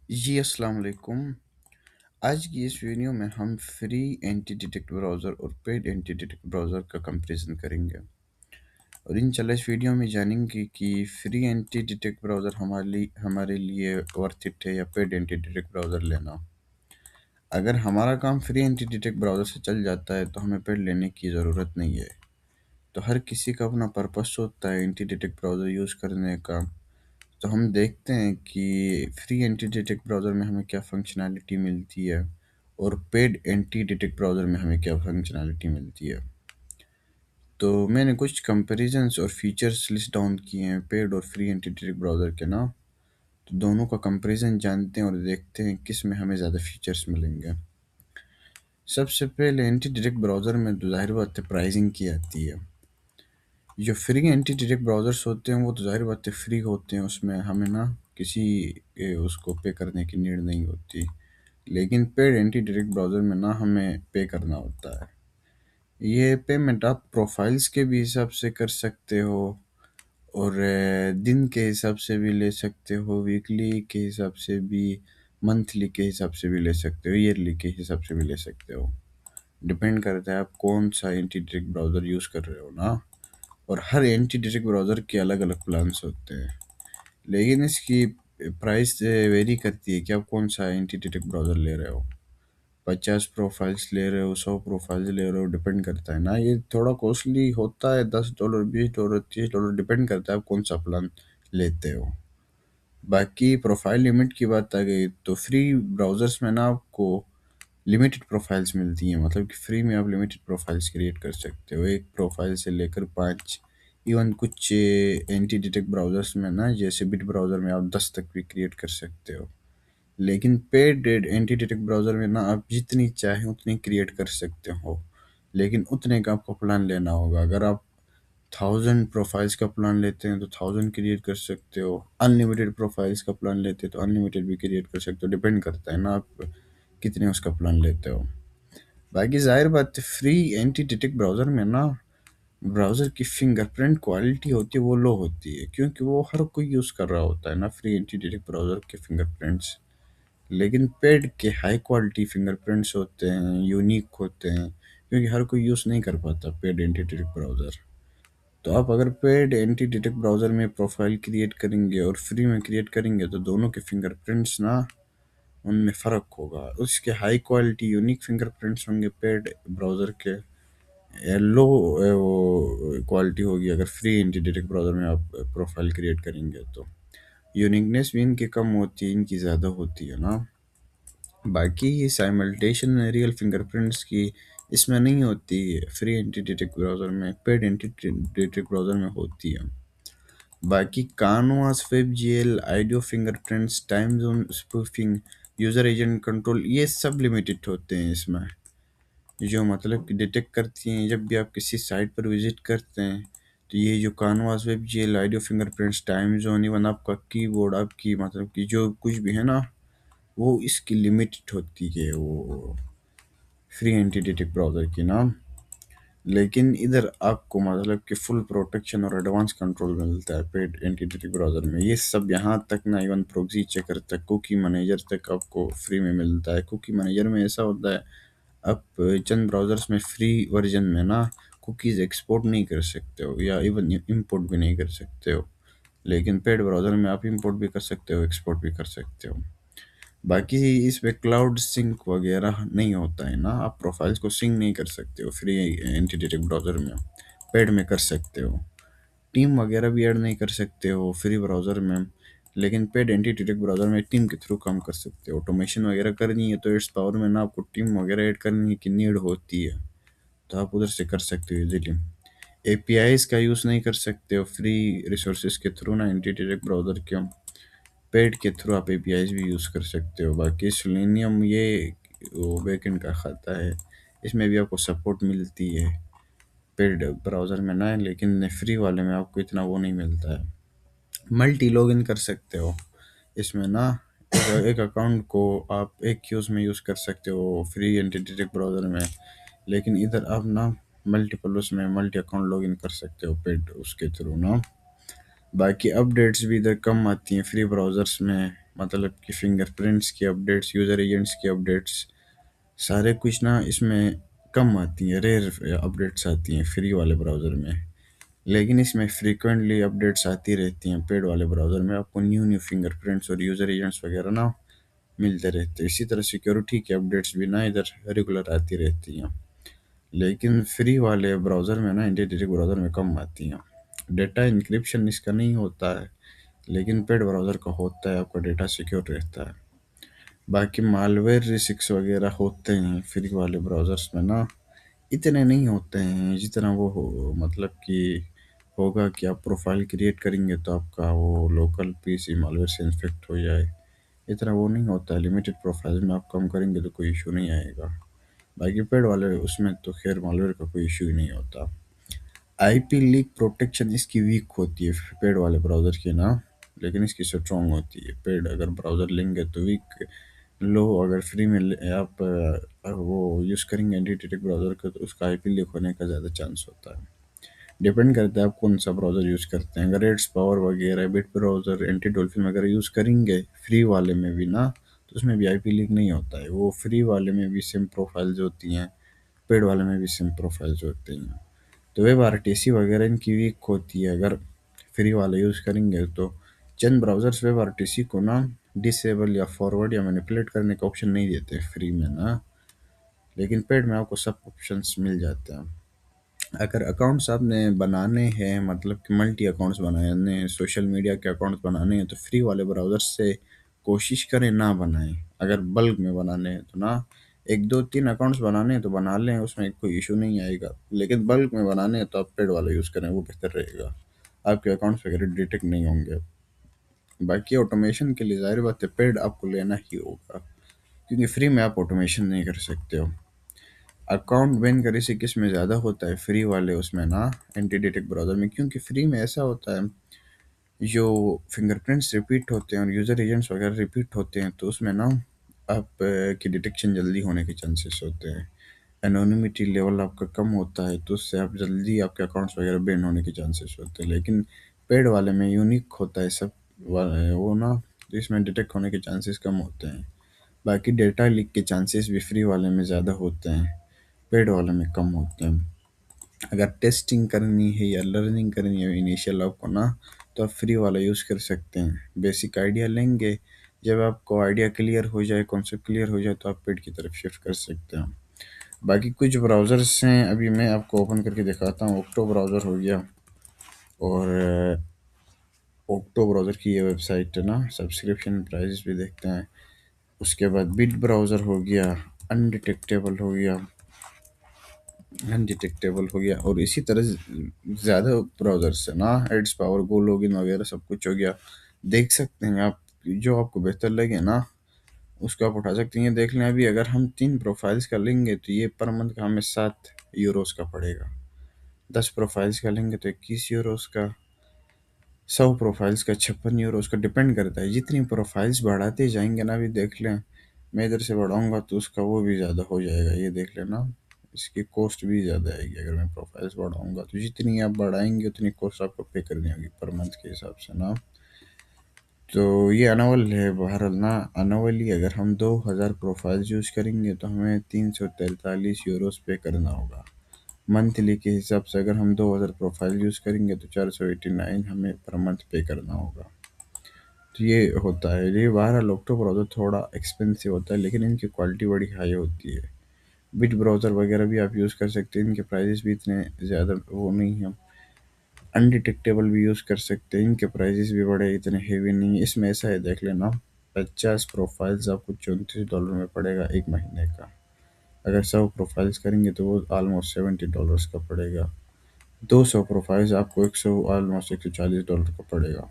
जी अस्सलाम वालेकुम। आज की इस वीडियो में हम फ्री एंटी डिटेक्ट ब्राउज़र और पेड एंटी डिटेक्ट ब्राउज़र का कंपैरिजन करेंगे और इंशाल्लाह इस वीडियो में जानेंगे कि फ्री एंटी डिटेक्ट ब्राउज़र हमारे लिए वर्थ इट है या पेड एंटी डिटेक्ट ब्राउज़र लेना। अगर हमारा काम फ्री एंटी डिटेक्ट ब्राउज़र से चल जाता है तो हमें पेड लेने की ज़रूरत नहीं है। तो हर किसी का अपना पर्पस होता है एंटी डिटेक्ट ब्राउज़र यूज़ करने का। तो हम देखते हैं कि फ्री एंटी डिटेक्ट ब्राउज़र में हमें क्या फंक्शनैलिटी मिलती है और पेड एंटी डिटेक्ट ब्राउज़र में हमें क्या फंक्शनैलिटी मिलती है। तो मैंने कुछ कंपैरिजंस और फीचर्स लिस्ट डाउन किए हैं पेड और फ्री एंटी डिटेक्ट ब्राउज़र के ना। तो दोनों का कंपैरिजन जानते हैं और देखते हैं किस में हमें ज़्यादा फीचर्स मिलेंगे। सबसे पहले एंटी डिटेक्ट ब्राउज़र में तो ज़ाहिर बात है प्राइसिंग की आती है। जो फ्री एंटी डिटेक्ट ब्राउज़र्स होते हैं वो तो ज़ाहिर बात है फ्री होते हैं, उसमें हमें ना किसी उसको पे करने की नीड नहीं होती। लेकिन पेड एंटी डिटेक्ट ब्राउज़र में ना हमें पे करना होता है। ये पेमेंट आप प्रोफाइल्स के भी हिसाब से कर सकते हो और दिन के हिसाब से भी ले सकते हो, वीकली के हिसाब से भी, मंथली के हिसाब से भी ले सकते हो, ईयरली के हिसाब से भी ले सकते हो। डिपेंड करता है आप कौन सा एंटी डिटेक्ट ब्राउज़र यूज़ कर रहे हो ना। और हर एंटी डिटेक्ट ब्राउज़र के अलग अलग प्लान्स होते हैं, लेकिन इसकी प्राइस वेरी करती है कि आप कौन सा एंटी डिटेक्ट ब्राउज़र ले रहे हो। 50 प्रोफाइल्स ले रहे हो, 100 प्रोफाइल्स ले रहे हो, डिपेंड करता है ना। ये थोड़ा कॉस्टली होता है, $10, $20, $30, डिपेंड करता है आप कौन सा प्लान लेते हो। बाकी प्रोफाइल लिमिट की बात आ गई तो फ्री ब्राउज़र्स में ना आपको लिमिटेड प्रोफाइल्स मिलती हैं, मतलब कि फ्री में आप लिमिटेड प्रोफाइल्स क्रिएट कर सकते हो, एक प्रोफाइल से लेकर 5। इवन कुछ एंटी डिटेक्ट ब्राउज़र्स में ना जैसे बिट ब्राउज़र में आप 10 तक भी क्रिएट कर सकते हो। लेकिन पेड एंटी डिटेक्ट ब्राउज़र में ना आप जितनी चाहें उतनी क्रिएट कर सकते हो, लेकिन उतने का आपको प्लान लेना होगा। अगर आप 1000 प्रोफाइल्स का प्लान लेते हैं तो 1000 क्रिएट कर सकते हो, अनलिमिटेड प्रोफाइल्स का प्लान लेते हैं तो अनलिमिटेड भी क्रिएट कर सकते हो, डिपेंड करता है ना आप कितने उसका प्लान लेते हो। बाकी ज़ाहिर बात है फ्री एंटी डिटेक्ट ब्राउज़र में ना ब्राउज़र की फिंगरप्रिंट क्वालिटी होती है वो लो होती है, क्योंकि वो हर कोई यूज़ कर रहा होता है ना फ्री एंटी डिटेक्ट ब्राउज़र के फिंगरप्रिंट्स। लेकिन पेड के हाई क्वालिटी फिंगरप्रिंट्स होते हैं, यूनिक होते हैं, क्योंकि हर कोई यूज़ नहीं कर पाता पेड एंटी डिटेक्ट ब्राउज़र। तो आप अगर पेड एंटी डिटेक्ट ब्राउज़र में प्रोफाइल क्रिएट करेंगे और फ्री में क्रिएट करेंगे तो दोनों के फिंगरप्रिंट्स ना उनमें फ़र्क होगा। उसके हाई क्वालिटी यूनिक फिंगरप्रिंट्स होंगे पेड ब्राउज़र के, लो वो क्वालिटी होगी अगर फ्री एंटी डिटेक्ट ब्राउज़र में आप प्रोफाइल क्रिएट करेंगे तो। यूनिकनेस भी इनकी कम होती है, इनकी ज़्यादा होती है ना। बाकी ये साइमल्टेशन रियल फिंगरप्रिंट्स की इसमें नहीं होती, फ्री एंटी डिटेक्ट ब्राउज़र में, पेड एंटी डिटेक्ट ब्राउज़र में होती है। बाकी canvas, WebGL, audio fingerprints, time zone spoofing, user agent control, ये सब लिमिटेड होते हैं इसमें। जो मतलब कि डिटेक्ट करती हैं जब भी आप किसी साइट पर विजिट करते हैं। तो ये जो canvas, WebGL, audio fingerprints, time zone, even आपका कीबोर्ड, आपकी मतलब कि जो कुछ भी है ना, वो इसकी लिमिटेड होती है वो फ्री एंटी डिटेक्ट ब्राउज़र की ना। लेकिन इधर आपको मतलब कि फुल प्रोटेक्शन और एडवांस कंट्रोल मिलता है पेड एंटिटी ब्राउज़र में। ये सब यहाँ तक ना, इवन प्रोक्सी चेकर तक, कुकी मैनेजर तक आपको फ्री में मिलता है। कुकी मैनेजर में ऐसा होता है आप चंद ब्राउज़र्स में फ्री वर्जन में ना कुकीज़ एक्सपोर्ट नहीं कर सकते हो या इवन इंपोर्ट भी नहीं कर सकते हो, लेकिन पेड ब्राउज़र में आप इंपोर्ट भी कर सकते हो, एक्सपोर्ट भी कर सकते हो। बाकी इसमें क्लाउड सिंक वगैरह नहीं होता है ना, आप प्रोफाइल्स को सिंक नहीं कर सकते हो फ्री एंटिटी ब्राउज़र में। पेड में कर सकते हो, टीम वगैरह भी ऐड नहीं कर सकते हो फ्री ब्राउज़र में, लेकिन पेड एंटिटी ब्राउज़र में टीम के थ्रू काम कर सकते हो। ऑटोमेशन वगैरह करनी है तो इट्स पावर में ना आपको टीम वगैरह ऐड करने की नीड होती है, तो आप उधर से कर सकते हो इजीली। एपीआईज का यूज़ नहीं कर सकते हो फ्री रिसोर्सेज के थ्रू ना एंटिटी ब्राउज़र के, पेड के थ्रू आप एपीआईज भी यूज़ कर सकते हो। बाकी सेलेनियम ये वो बैकएंड का खाता है, इसमें भी आपको सपोर्ट मिलती है पेड ब्राउज़र में ना, लेकिन फ्री वाले में आपको इतना वो नहीं मिलता है। मल्टी लॉगिन कर सकते हो इसमें ना, एक अकाउंट को आप एक यूज़ में यूज़ कर सकते हो फ्री एंटिटी ब्राउज़र में, लेकिन इधर आप ना मल्टीपल उसमें मल्टी अकाउंट लॉगिन कर सकते हो पेड उसके थ्रू ना। बाकी अपडेट्स भी इधर कम आती हैं फ्री ब्राउज़र्स में, मतलब कि फिंगरप्रिंट्स की अपडेट्स, यूज़र एजेंट्स की अपडेट्स, सारे कुछ ना इसमें कम आती हैं, रेयर अपडेट्स आती हैं फ्री वाले ब्राउज़र में। लेकिन इसमें फ्रीक्वेंटली अपडेट्स आती रहती हैं। पेड वाले ब्राउज़र में आपको न्यू न्यू फिंगरप्रिंट्स और यूज़र एजेंट्स वगैरह ना मिलते रहते हैं। इसी तरह सिक्योरिटी की अपडेट्स भी ना इधर रेगुलर आती रहती हैं। लेकिन फ्री वाले ब्राउज़र में ना, इंटीग्रेटेड ब्राउज़र में कम आती हैं। डेटा इंक्रिप्शन इसका नहीं होता है, लेकिन पेड ब्राउज़र का होता है, आपका डेटा सिक्योर रहता है। बाकी मालवेयर रिस्क वगैरह होते हैं फ्री वाले ब्राउज़र्स में ना, इतने नहीं होते हैं जितना वो हो, मतलब कि होगा कि आप प्रोफाइल क्रिएट करेंगे तो आपका वो लोकल पीसी मालवेयर से इन्फेक्ट हो जाए, इतना वो नहीं होता है। लिमिटेड प्रोफाइल में आप कम करेंगे तो कोई इशू नहीं आएगा। बाकी पेड वाले उसमें तो खैर मालवेयर का कोई इशू ही नहीं होता। आईपी लीक प्रोटेक्शन इसकी वीक होती है पेड वाले ब्राउज़र की ना, लेकिन इसकी स्ट्रॉन्ग होती है। पेड अगर ब्राउज़र लेंगे तो वीक लो, अगर फ्री में आप वो यूज़ करेंगे एंटीटेटिक ब्राउज़र का तो उसका आईपी लीक होने का ज़्यादा चांस होता है। डिपेंड करता है आप कौन सा ब्राउज़र यूज़ करते हैं। अगर एड्स पावर वगैरह बिट ब्राउज़र एंटी डॉल्फिन वगैरह यूज़ करेंगे फ्री वाले में भी ना, तो उसमें भी आईपी लीक नहीं होता है। वो फ्री वाले में भी सेम प्रोफाइल्स होती हैं, पेड वाले में भी सेम प्रोफाइल्स होती हैं। तो वेब आरटीसी वगैरह इनकी वीक होती है अगर फ्री वाला यूज़ करेंगे तो। चंद ब्राउज़र्स वेब आरटीसी को ना डिसेबल या फॉरवर्ड या मैनिपुलेट करने का ऑप्शन नहीं देते फ्री में ना, लेकिन पेड में आपको सब ऑप्शंस मिल जाते हैं। अगर अकाउंट्स आपने बनाने हैं, मतलब कि मल्टी अकाउंट्स बनाने हैं, सोशल मीडिया के अकाउंट्स बनाने हैं, तो फ्री वाले ब्राउज़र से कोशिश करें ना बनाएं। अगर बल्क में बनाने हैं तो ना, एक दो तीन अकाउंट्स बनाने हैं तो बना लें, उसमें कोई इशू नहीं आएगा। लेकिन बल्क में बनाने हैं तो आप पेड वाला यूज़ करें, वो बेहतर रहेगा। आपके अकाउंट्स वगैरह डिटेक्ट नहीं होंगे। बाकी ऑटोमेशन के लिए ज़ाहिर बात है पेड आपको लेना ही होगा, क्योंकि फ्री में आप ऑटोमेशन नहीं कर सकते हो। अकाउंट बैन का रिस्क इसमें ज़्यादा होता है फ्री वाले उसमें ना, एंटी डिटेक्ट ब्राउज़र में, क्योंकि फ्री में ऐसा होता है जो फिंगरप्रिंट्स रिपीट होते हैं और यूज़र एजेंट्स वगैरह रिपीट होते हैं, तो उसमें ना आप की डिटेक्शन जल्दी होने के चांसेस होते हैं। एनोनिमिटी लेवल आपका कम होता है, तो उससे आप जल्दी आपके अकाउंट्स वगैरह बैन होने के चांसेस होते हैं। लेकिन पेड वाले में यूनिक होता है सब वो ना, तो इसमें डिटेक्ट होने के चांसेस कम होते हैं। बाकी डेटा लीक के चांसेस भी फ्री वाले में ज़्यादा होते हैं, पेड वाले में कम होते हैं। अगर टेस्टिंग करनी है या लर्निंग करनी है इनिशियल आपको ना, तो आप फ्री वाला यूज़ कर सकते हैं। बेसिक आइडिया लेंगे, जब आपको आइडिया क्लियर हो जाए, कॉन्सेप्ट क्लियर हो जाए, तो आप पेड की तरफ शिफ्ट कर सकते हैं। बाकी कुछ ब्राउज़र्स हैं, अभी मैं आपको ओपन करके दिखाता हूँ। ऑक्टो ब्राउज़र हो गया, और ऑक्टो ब्राउज़र की ये वेबसाइट है ना, सब्सक्रिप्शन प्राइस भी देखते हैं। उसके बाद बिट ब्राउज़र हो गया, अनडिटेक्टेबल हो गया, अनडिटेक्टेबल हो गया, और इसी तरह ज़्यादा ब्राउज़र्स है ना, एड्स पावर गो लॉगिन वगैरह सब कुछ हो गया। देख सकते हैं आप, जो आपको बेहतर लगे ना उसको आप उठा सकते हैं। देख लें, अभी अगर हम 3 प्रोफाइल्स का लेंगे तो ये पर मंथ का हमें 7 यूरोस का पड़ेगा। 10 प्रोफाइल्स का लेंगे तो 21 यूरोस का, 100 प्रोफाइल्स का 56 यूरोस का। डिपेंड करता है, जितनी प्रोफाइल्स बढ़ाते जाएंगे ना, अभी देख लें मैं इधर से बढ़ाऊंगा तो उसका वो भी ज़्यादा हो जाएगा, ये देख लेना, इसकी कॉस्ट भी ज़्यादा आएगी। अगर मैं प्रोफाइल्स बढ़ाऊंगा तो जितनी आप बढ़ाएंगे उतनी कॉस्ट आपको पे करनी होगी पर मंथ के हिसाब से ना। तो ये अनावल है बहरहाल ना। अनावली अगर हम 2000 प्रोफाइल्स यूज़ करेंगे तो हमें 343 यूरोस पे करना होगा। मंथली के हिसाब से अगर हम 2000 प्रोफाइल यूज़ करेंगे तो 489 हमें पर मंथ पे करना होगा। तो ये होता है। ये बहरहाल ऑक्टो ब्राउज़र थोड़ा एक्सपेंसिव होता है, लेकिन इनकी क्वालिटी बड़ी हाई होती है। बिट ब्राउज़र वगैरह भी आप यूज़ कर सकते हैं, इनके प्राइजेस भी इतने ज़्यादा वो नहीं है। अनडिटेक्टेबल भी यूज़ कर सकते हैं, इनके प्राइजेस भी बड़े इतने हेवी नहीं है। इसमें ऐसा है, देख लेना, 50 प्रोफाइल्स आपको $34 में पड़ेगा एक महीने का। अगर 100 प्रोफाइल्स करेंगे तो वो ऑलमोस्ट $70 का पड़ेगा। 200 प्रोफाइल्स आपको 100 ऑलमोस्ट $140 का पड़ेगा।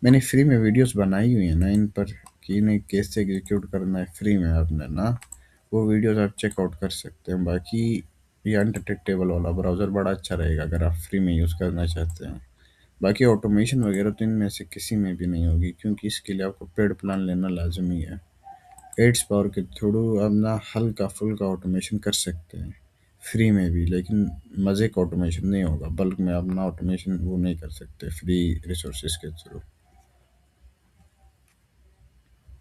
मैंने फ्री में वीडियोस बनाई हुई है ना इन पर, कि इन्हें कैसे एग्जीक्यूट करना है फ्री में आपने ना, वो वीडियोस आप चेकआउट कर सकते हैं। बाकी ये अनडिटेक्टेबल वाला ब्राउज़र बड़ा अच्छा रहेगा अगर आप फ्री में यूज़ करना चाहते हैं। बाकी ऑटोमेशन वगैरह तो इनमें से किसी में भी नहीं होगी, क्योंकि इसके लिए आपको पेड प्लान लेना लाजमी है। एड्स पावर के थ्रू आप ना हल्का फुल्का ऑटोमेशन कर सकते हैं फ्री में भी, लेकिन मज़े का ऑटोमेशन नहीं होगा। बल्क में आप ना ऑटोमेशन वो नहीं कर सकते फ्री रिसोर्सेज के थ्रू।